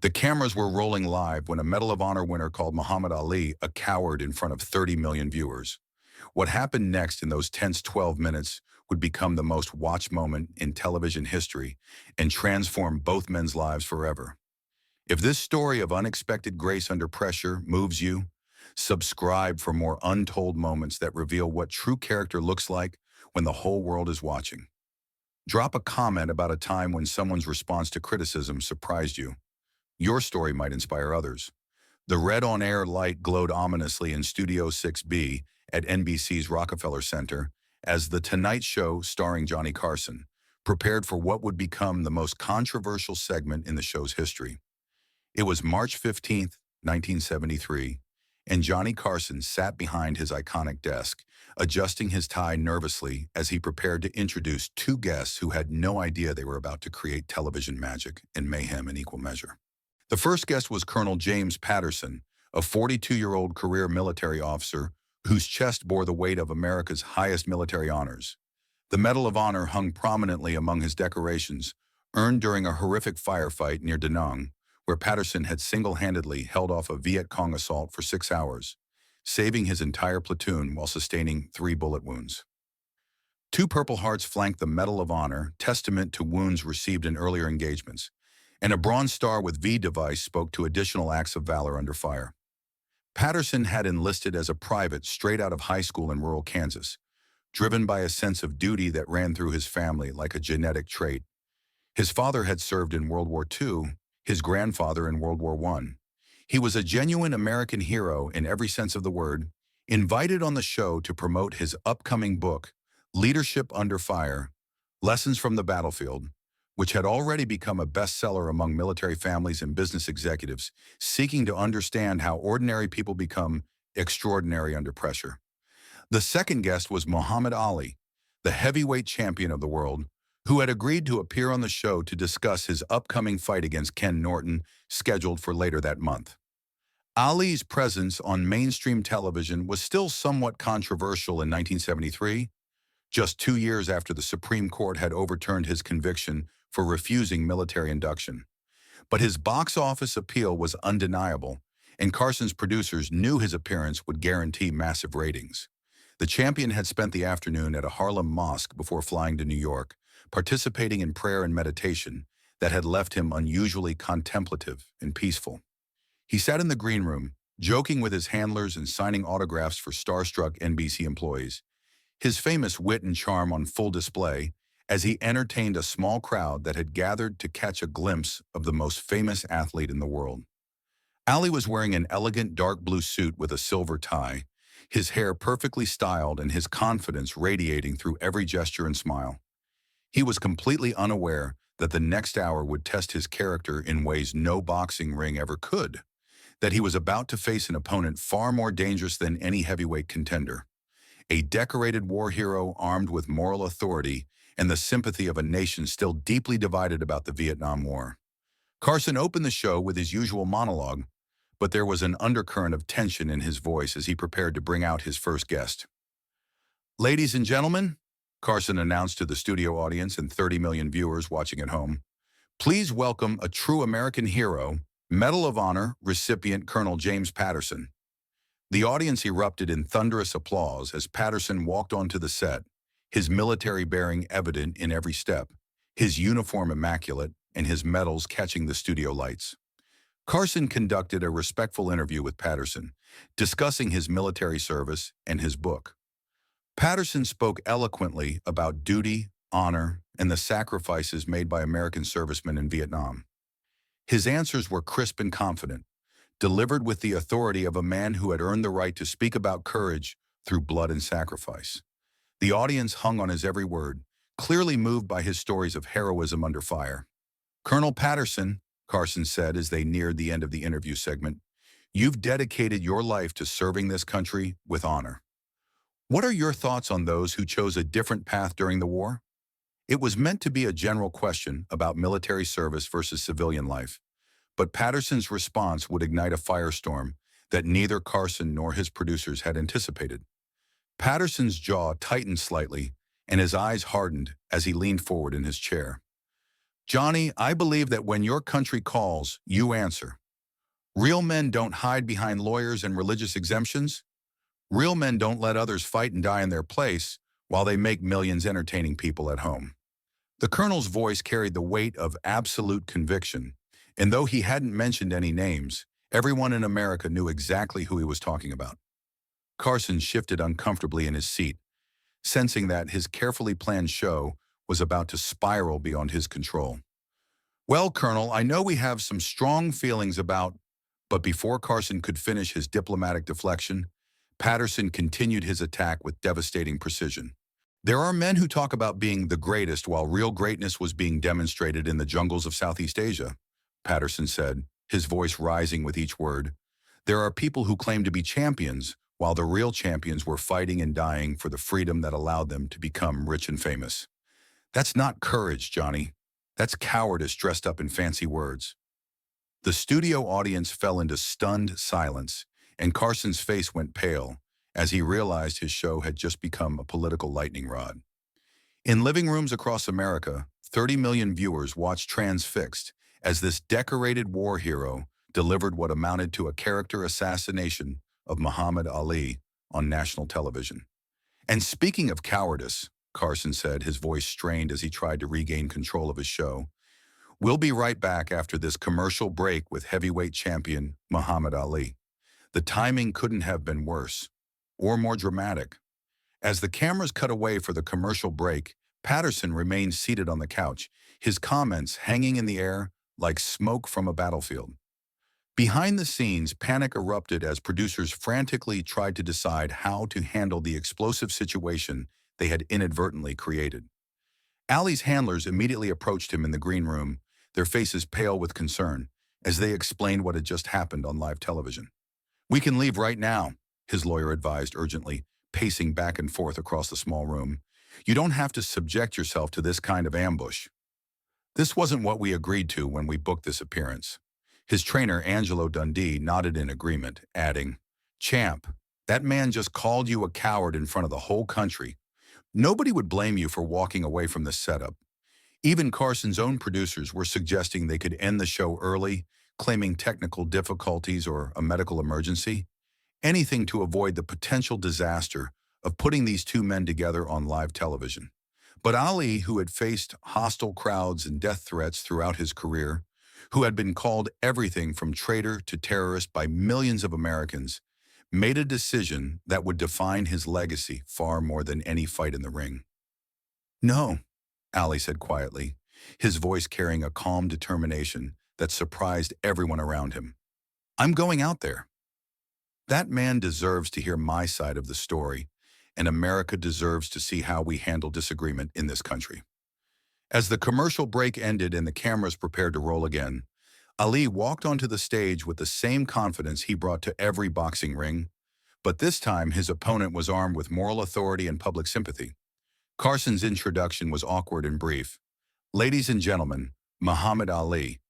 The cameras were rolling live when a Medal of Honor winner called Muhammad Ali a coward in front of 30 million viewers. What happened next in those tense 12 minutes would become the most watched moment in television history and transform both men's lives forever. If this story of unexpected grace under pressure moves you, subscribe for more untold moments that reveal what true character looks like when the whole world is watching. Drop a comment about a time when someone's response to criticism surprised you. Your story might inspire others. The red on-air light glowed ominously in Studio 6B at NBC's Rockefeller Center as The Tonight Show starring Johnny Carson prepared for what would become the most controversial segment in the show's history. It was March 15th, 1973, and Johnny Carson sat behind his iconic desk, adjusting his tie nervously as he prepared to introduce two guests who had no idea they were about to create television magic and mayhem in equal measure. The first guest was Colonel James Patterson, a 42-year-old career military officer whose chest bore the weight of America's highest military honors. The Medal of Honor hung prominently among his decorations, earned during a horrific firefight near Da Nang, where Patterson had single-handedly held off a Viet Cong assault for 6 hours, saving his entire platoon while sustaining 3 bullet wounds. Two Purple Hearts flanked the Medal of Honor, testament to wounds received in earlier engagements, and a Bronze Star with V device spoke to additional acts of valor under fire. Patterson had enlisted as a private straight out of high school in rural Kansas, driven by a sense of duty that ran through his family like a genetic trait. His father had served in World War II, his grandfather in World War I. He was a genuine American hero in every sense of the word, invited on the show to promote his upcoming book, Leadership Under Fire, Lessons from the Battlefield, which had already become a bestseller among military families and business executives seeking to understand how ordinary people become extraordinary under pressure. The second guest was Muhammad Ali, the heavyweight champion of the world, who had agreed to appear on the show to discuss his upcoming fight against Ken Norton, scheduled for later that month. Ali's presence on mainstream television was still somewhat controversial in 1973, just 2 years after the Supreme Court had overturned his conviction for refusing military induction. But his box office appeal was undeniable, and Carson's producers knew his appearance would guarantee massive ratings. The champion had spent the afternoon at a Harlem mosque before flying to New York, participating in prayer and meditation that had left him unusually contemplative and peaceful. He sat in the green room, joking with his handlers and signing autographs for starstruck NBC employees, his famous wit and charm on full display as he entertained a small crowd that had gathered to catch a glimpse of the most famous athlete in the world. Ali was wearing an elegant dark blue suit with a silver tie, his hair perfectly styled and his confidence radiating through every gesture and smile. He was completely unaware that the next hour would test his character in ways no boxing ring ever could, that he was about to face an opponent far more dangerous than any heavyweight contender, a decorated war hero armed with moral authority and the sympathy of a nation still deeply divided about the Vietnam War. Carson opened the show with his usual monologue, but there was an undercurrent of tension in his voice as he prepared to bring out his first guest. "Ladies and gentlemen," Carson announced to the studio audience and 30 million viewers watching at home, "please welcome a true American hero, Medal of Honor recipient Colonel James Patterson." The audience erupted in thunderous applause as Patterson walked onto the set, his military bearing evident in every step, his uniform immaculate, and his medals catching the studio lights. Carson conducted a respectful interview with Patterson, discussing his military service and his book. Patterson spoke eloquently about duty, honor, and the sacrifices made by American servicemen in Vietnam. His answers were crisp and confident, delivered with the authority of a man who had earned the right to speak about courage through blood and sacrifice. The audience hung on his every word, clearly moved by his stories of heroism under fire. "Colonel Patterson," Carson said as they neared the end of the interview segment, "you've dedicated your life to serving this country with honor. What are your thoughts on those who chose a different path during the war?" It was meant to be a general question about military service versus civilian life, but Patterson's response would ignite a firestorm that neither Carson nor his producers had anticipated. Patterson's jaw tightened slightly, and his eyes hardened as he leaned forward in his chair. Johnny, I believe that when your country calls, you answer. Real men don't hide behind lawyers and religious exemptions. Real men don't let others fight and die in their place while they make millions entertaining people at home. The colonel's voice carried the weight of absolute conviction, and though he hadn't mentioned any names, everyone in America knew exactly who he was talking about. Carson shifted uncomfortably in his seat, sensing that his carefully planned show was about to spiral beyond his control. Well, Colonel, I know we have some strong feelings about, but before Carson could finish his diplomatic deflection, Patterson continued his attack with devastating precision. There are men who talk about being the greatest while real greatness was being demonstrated in the jungles of Southeast Asia, Patterson said, his voice rising with each word. There are people who claim to be champions while the real champions were fighting and dying for the freedom that allowed them to become rich and famous. That's not courage, Johnny. That's cowardice dressed up in fancy words. The studio audience fell into stunned silence, and Carson's face went pale as he realized his show had just become a political lightning rod. In living rooms across America, 30 million viewers watched transfixed as this decorated war hero delivered what amounted to a character assassination of Muhammad Ali on national television. And speaking of cowardice, Carson said, his voice strained as he tried to regain control of his show, we'll be right back after this commercial break with heavyweight champion Muhammad Ali. The timing couldn't have been worse or more dramatic. As the cameras cut away for the commercial break, Patterson remained seated on the couch, his comments hanging in the air like smoke from a battlefield. Behind the scenes, panic erupted as producers frantically tried to decide how to handle the explosive situation they had inadvertently created. Ali's handlers immediately approached him in the green room, their faces pale with concern, as they explained what had just happened on live television. We can leave right now, his lawyer advised urgently, pacing back and forth across the small room. You don't have to subject yourself to this kind of ambush. This wasn't what we agreed to when we booked this appearance. His trainer, Angelo Dundee, nodded in agreement, adding, Champ, that man just called you a coward in front of the whole country. Nobody would blame you for walking away from the setup. Even Carson's own producers were suggesting they could end the show early, claiming technical difficulties or a medical emergency. Anything to avoid the potential disaster of putting these two men together on live television. But Ali, who had faced hostile crowds and death threats throughout his career, who had been called everything from traitor to terrorist by millions of Americans, made a decision that would define his legacy far more than any fight in the ring. No, Ali said quietly, his voice carrying a calm determination that surprised everyone around him. I'm going out there. That man deserves to hear my side of the story, and America deserves to see how we handle disagreement in this country. As the commercial break ended and the cameras prepared to roll again, Ali walked onto the stage with the same confidence he brought to every boxing ring, but this time his opponent was armed with moral authority and public sympathy. Carson's introduction was awkward and brief. Ladies and gentlemen, Muhammad Ali.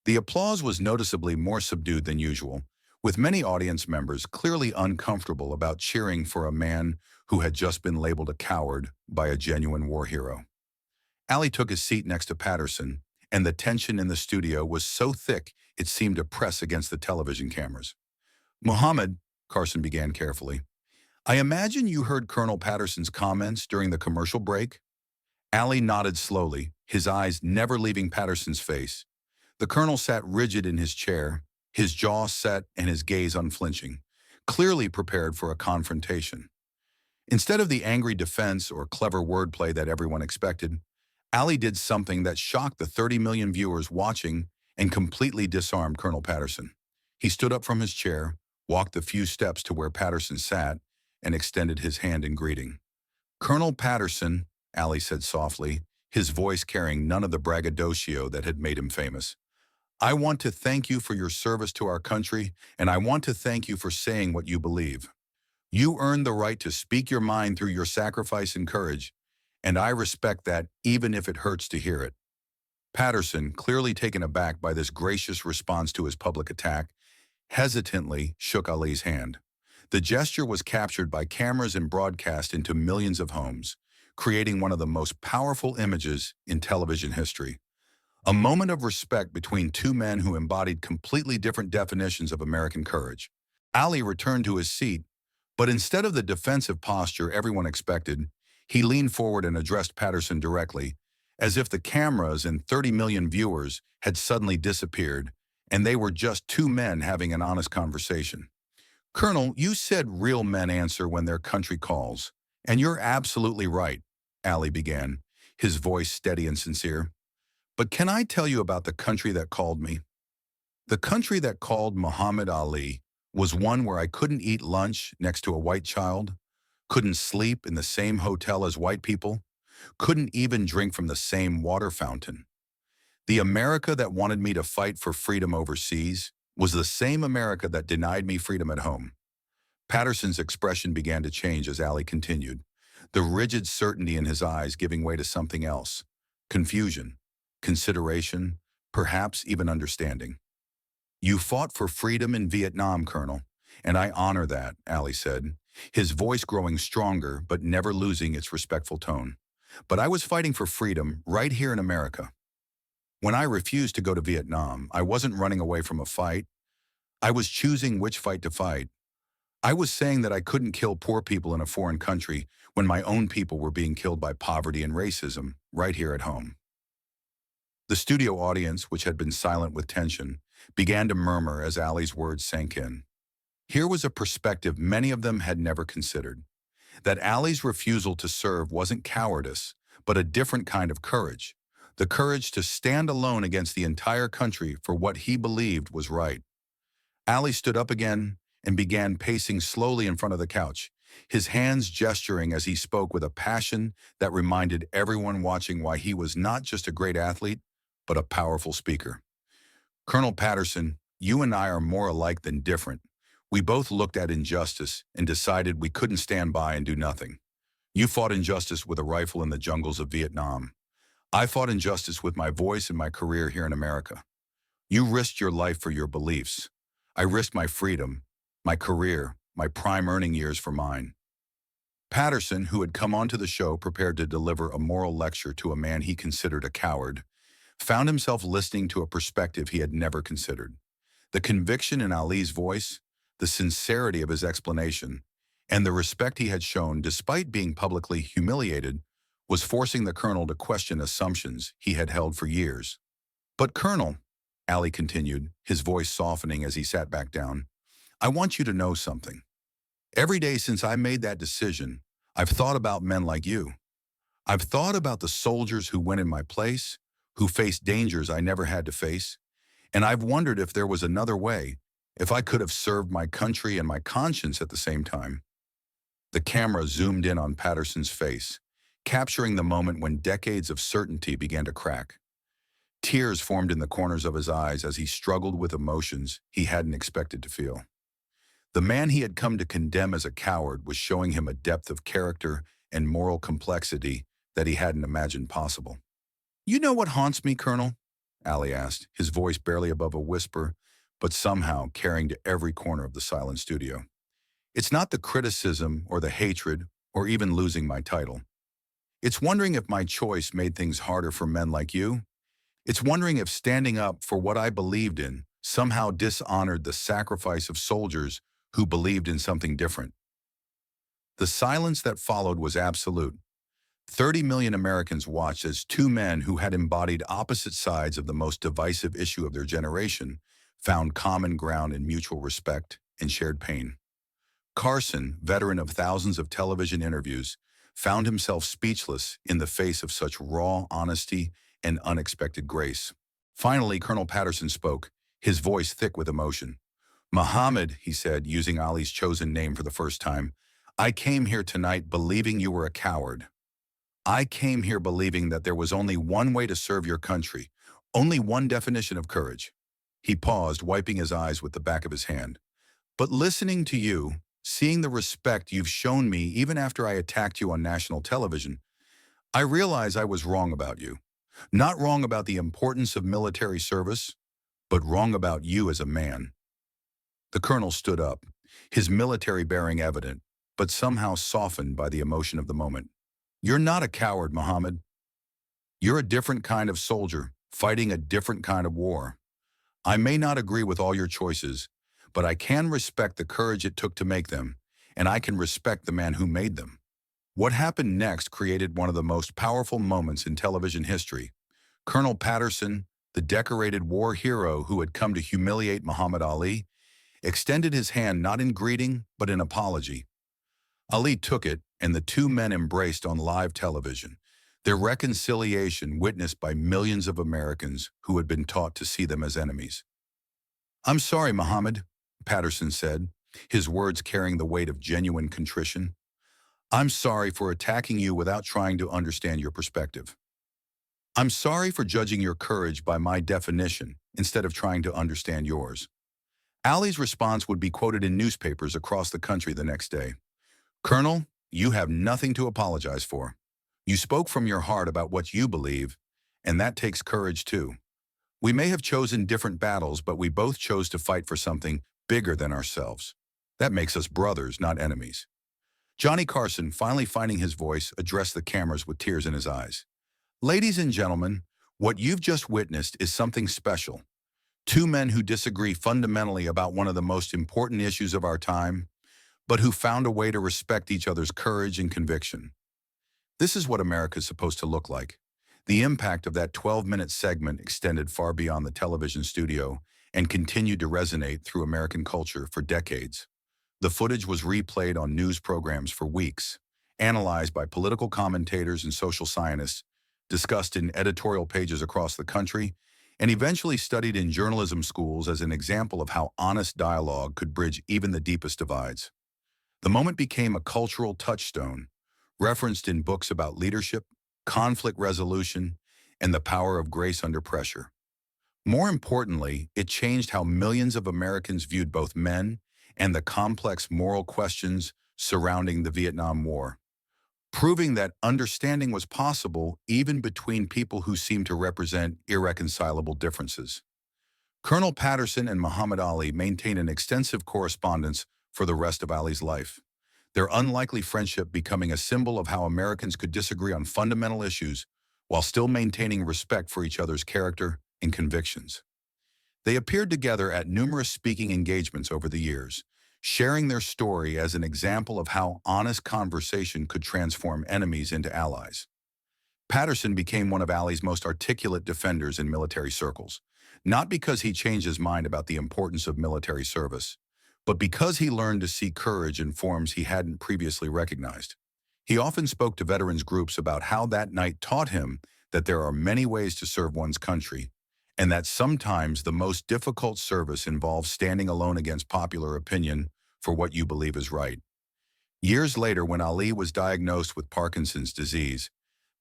The applause was noticeably more subdued than usual, with many audience members clearly uncomfortable about cheering for a man who had just been labeled a coward by a genuine war hero. Ali took his seat next to Patterson, and the tension in the studio was so thick it seemed to press against the television cameras. Muhammad, Carson began carefully, I imagine you heard Colonel Patterson's comments during the commercial break? Ali nodded slowly, his eyes never leaving Patterson's face. The colonel sat rigid in his chair, his jaw set and his gaze unflinching, clearly prepared for a confrontation. Instead of the angry defense or clever wordplay that everyone expected, Ali did something that shocked the 30 million viewers watching and completely disarmed Colonel Patterson. He stood up from his chair, walked the few steps to where Patterson sat, and extended his hand in greeting. Colonel Patterson, Ali said softly, his voice carrying none of the braggadocio that had made him famous. I want to thank you for your service to our country, and I want to thank you for saying what you believe. You earned the right to speak your mind through your sacrifice and courage, and I respect that even if it hurts to hear it. Patterson, clearly taken aback by this gracious response to his public attack, hesitantly shook Ali's hand. The gesture was captured by cameras and broadcast into millions of homes, creating one of the most powerful images in television history. A moment of respect between two men who embodied completely different definitions of American courage. Ali returned to his seat, but instead of the defensive posture everyone expected, he leaned forward and addressed Patterson directly, as if the cameras and 30 million viewers had suddenly disappeared, and they were just two men having an honest conversation. Colonel, you said real men answer when their country calls, and you're absolutely right, Ali began, his voice steady and sincere. But can I tell you about the country that called me? The country that called Muhammad Ali was one where I couldn't eat lunch next to a white child, couldn't sleep in the same hotel as white people, couldn't even drink from the same water fountain. The America that wanted me to fight for freedom overseas was the same America that denied me freedom at home. Patterson's expression began to change as Ali continued, the rigid certainty in his eyes giving way to something else, confusion, consideration, perhaps even understanding. You fought for freedom in Vietnam, Colonel, and I honor that, Ali said, his voice growing stronger but never losing its respectful tone. But I was fighting for freedom right here in America. When I refused to go to Vietnam, I wasn't running away from a fight. I was choosing which fight to fight. I was saying that I couldn't kill poor people in a foreign country when my own people were being killed by poverty and racism right here at home. The studio audience, which had been silent with tension, began to murmur as Ali's words sank in. Here was a perspective many of them had never considered, that Ali's refusal to serve wasn't cowardice, but a different kind of courage, the courage to stand alone against the entire country for what he believed was right. Ali stood up again and began pacing slowly in front of the couch, his hands gesturing as he spoke with a passion that reminded everyone watching why he was not just a great athlete, but a powerful speaker. Colonel Patterson, you and I are more alike than different. We both looked at injustice and decided we couldn't stand by and do nothing. You fought injustice with a rifle in the jungles of Vietnam. I fought injustice with my voice and my career here in America. You risked your life for your beliefs. I risked my freedom, my career, my prime earning years for mine. Patterson, who had come onto the show prepared to deliver a moral lecture to a man he considered a coward, found himself listening to a perspective he had never considered. The conviction in Ali's voice, the sincerity of his explanation, and the respect he had shown despite being publicly humiliated was forcing the colonel to question assumptions he had held for years. But Colonel, Ali continued, his voice softening as he sat back down, I want you to know something. Every day since I made that decision, I've thought about men like you. I've thought about the soldiers who went in my place, who faced dangers I never had to face, and I've wondered if there was another way, if I could have served my country and my conscience at the same time. The camera zoomed in on Patterson's face, capturing the moment when decades of certainty began to crack. Tears formed in the corners of his eyes as he struggled with emotions he hadn't expected to feel. The man he had come to condemn as a coward was showing him a depth of character and moral complexity that he hadn't imagined possible. You know what haunts me, Colonel? Ali asked, his voice barely above a whisper, but somehow carrying to every corner of the silent studio. It's not the criticism or the hatred or even losing my title. It's wondering if my choice made things harder for men like you. It's wondering if standing up for what I believed in somehow dishonored the sacrifice of soldiers who believed in something different. The silence that followed was absolute. 30 million Americans watched as two men who had embodied opposite sides of the most divisive issue of their generation found common ground in mutual respect and shared pain. Carson, veteran of thousands of television interviews, found himself speechless in the face of such raw honesty and unexpected grace. Finally, Colonel Patterson spoke, his voice thick with emotion. Muhammad, he said, using Ali's chosen name for the first time, I came here tonight believing you were a coward. I came here believing that there was only one way to serve your country, only one definition of courage. He paused, wiping his eyes with the back of his hand. But listening to you, seeing the respect you've shown me even after I attacked you on national television, I realize I was wrong about you. Not wrong about the importance of military service, but wrong about you as a man. The colonel stood up, his military bearing evident, but somehow softened by the emotion of the moment. You're not a coward, Muhammad. You're a different kind of soldier, fighting a different kind of war. I may not agree with all your choices, but I can respect the courage it took to make them, and I can respect the man who made them. What happened next created one of the most powerful moments in television history. Colonel Patterson, the decorated war hero who had come to humiliate Muhammad Ali, extended his hand not in greeting, but in apology. Ali took it, and the two men embraced on live television, their reconciliation witnessed by millions of Americans who had been taught to see them as enemies. "I'm sorry, Muhammad," Patterson said, his words carrying the weight of genuine contrition. "I'm sorry for attacking you without trying to understand your perspective. I'm sorry for judging your courage by my definition instead of trying to understand yours." Ali's response would be quoted in newspapers across the country the next day. "Colonel, you have nothing to apologize for. You spoke from your heart about what you believe, and that takes courage too. We may have chosen different battles, but we both chose to fight for something bigger than ourselves. That makes us brothers, not enemies." Johnny Carson, finally finding his voice, addressed the cameras with tears in his eyes. "Ladies and gentlemen, what you've just witnessed is something special. Two men who disagree fundamentally about one of the most important issues of our time, but who found a way to respect each other's courage and conviction. This is what America is supposed to look like." The impact of that 12-minute segment extended far beyond the television studio and continued to resonate through American culture for decades. The footage was replayed on news programs for weeks, analyzed by political commentators and social scientists, discussed in editorial pages across the country, and eventually studied in journalism schools as an example of how honest dialogue could bridge even the deepest divides. The moment became a cultural touchstone, referenced in books about leadership, conflict resolution, and the power of grace under pressure. More importantly, it changed how millions of Americans viewed both men and the complex moral questions surrounding the Vietnam War, proving that understanding was possible even between people who seemed to represent irreconcilable differences. Colonel Patterson and Muhammad Ali maintained an extensive correspondence for the rest of Ali's life, their unlikely friendship becoming a symbol of how Americans could disagree on fundamental issues while still maintaining respect for each other's character and convictions. They appeared together at numerous speaking engagements over the years, sharing their story as an example of how honest conversation could transform enemies into allies. Patterson became one of Ali's most articulate defenders in military circles, not because he changed his mind about the importance of military service, but because he learned to see courage in forms he hadn't previously recognized. He often spoke to veterans groups about how that night taught him that there are many ways to serve one's country, and that sometimes the most difficult service involves standing alone against popular opinion for what you believe is right. Years later, when Ali was diagnosed with Parkinson's disease,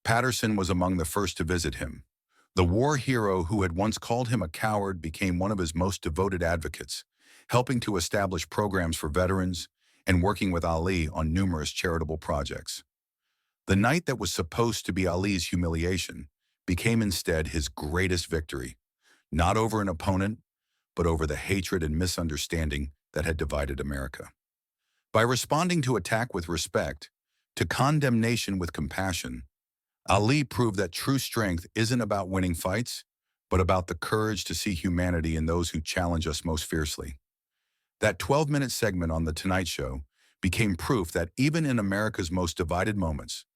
Patterson was among the first to visit him. The war hero who had once called him a coward became one of his most devoted advocates, helping to establish programs for veterans and working with Ali on numerous charitable projects. The night that was supposed to be Ali's humiliation became instead his greatest victory, not over an opponent, but over the hatred and misunderstanding that had divided America. By responding to attack with respect, to condemnation with compassion, Ali proved that true strength isn't about winning fights, but about the courage to see humanity in those who challenge us most fiercely. That 12-minute segment on The Tonight Show became proof that even in America's most divided moments,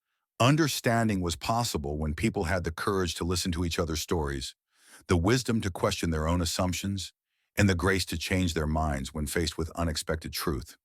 understanding was possible when people had the courage to listen to each other's stories, the wisdom to question their own assumptions, and the grace to change their minds when faced with unexpected truth.